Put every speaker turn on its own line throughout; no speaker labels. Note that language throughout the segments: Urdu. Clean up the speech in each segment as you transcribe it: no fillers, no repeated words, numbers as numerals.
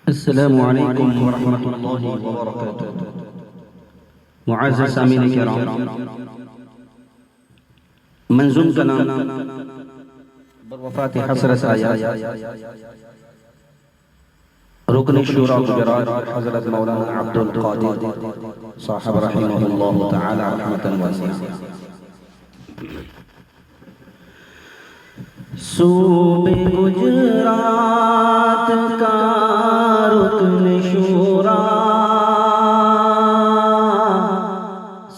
السلام علیکم ورحمۃ اللہ وبرکاتہ۔ معزز سامعین کرام، منظوم کا نام بروفات حضرت آیا رکن شورا گجرات حضرت مولانا عبدالقادر صاحب رحمہ اللہ تعالی رحمتا واسعہ۔ صوبے گجرات کا رکن شورا،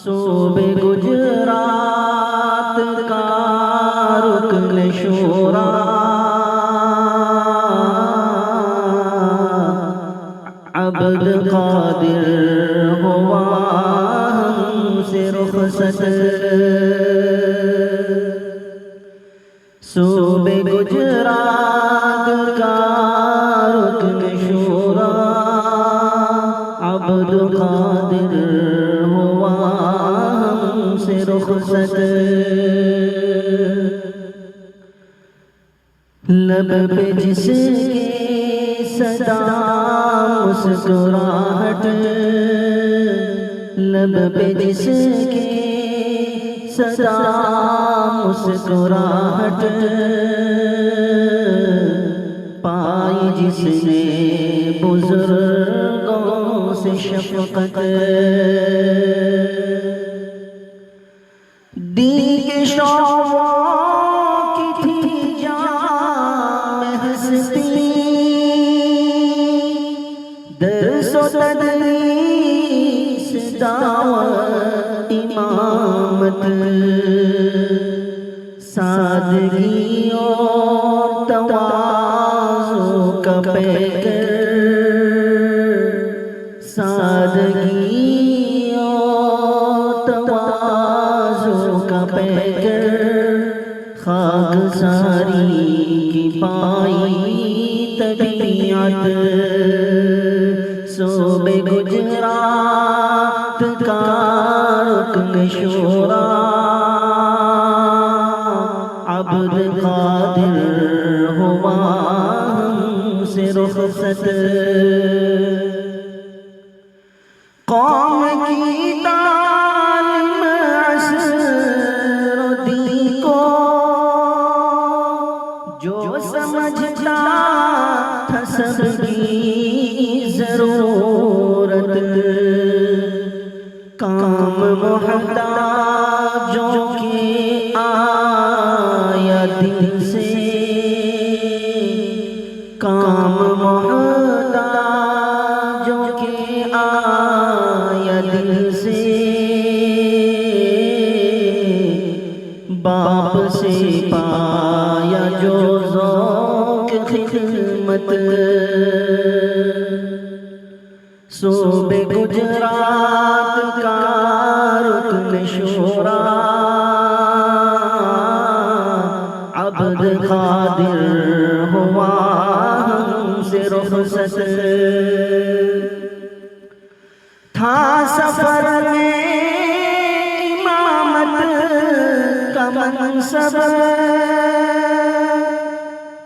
صوبے گجرات کا رکن شورا، عبد قادر ہوا ہم سے رخصت۔ صوبے گجرات کا رکن شورا، عبد قادر ہوا ہم سے رخصت۔ لب پہ جس کے صدا مسکراہٹ، لب پہ جس کے صدا مسکراہٹ، پائی جس نے بزرگوں سے شفقت، دیگ شعبوں کی تھی جام ہستی، درس و تدریس دعوت امامت، سادگی اور تواضع کا پیکر، سادگی اور تواضع کا پیکر، خاکساری کی پائی طبیعت۔ صوبے گجرات کا رکن شورا، عبد قادر ہوا ہم سے رخصت۔ قوم کی تعلیم عصر و دین کو جو سمجھتا تھا سب کی ضرورت، کام محتاجوں کے آیا دل سے، کام محتاجوں کے آیا دل سے، باپ سے پایا جو ذوق خدمت۔ صوبے گجرات کا رکن شورا، عبد قادر ہوا ہم سے رخصت۔ تھا سفر میں امامت کا منصب،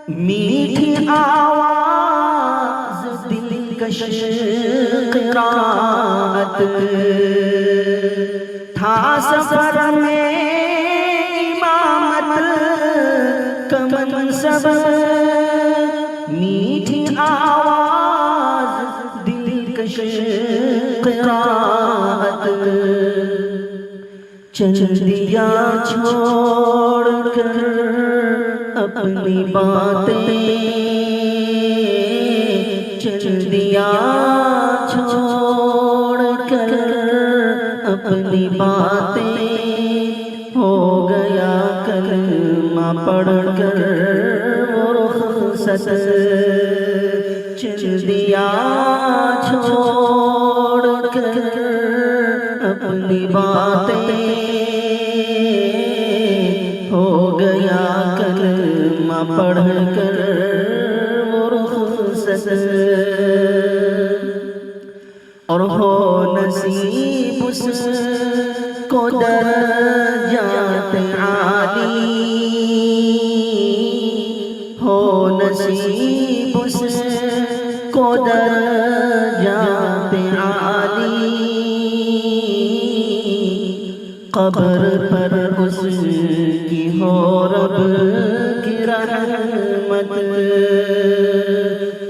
میٹھی آواز دلکش قرات، تھا سفر میں امامت کا منصب، میٹھی آواز دلکش قرات، چل دیا چھوڑ کر اپنی باتیں، چل دیا چھوڑ کر اپنی باتیں، ہو گیا کلمہ پڑھ کر وہ رخصت۔ چل دیا چھوڑ کر اپنی باتیں، ہو گیا کلمہ پڑھ کر وہ رخصت۔ اور ہو نصیب اس کو درجات عالی، ہو نصیب اس کو
وہ درجات عالی قبر پر اس کی ہو رب کی رحمت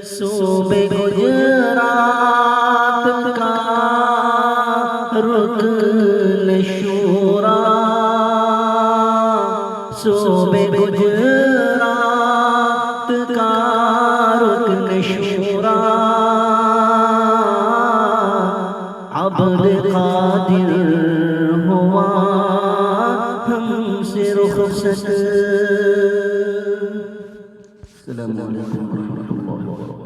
صوبے گجرات کا رکن شورا صوبے گجرات کا رکن شورا عبد قادر ہوا ہم سے رخصت. السلام علیکم ورحمۃ اللہ وبرکاتہ.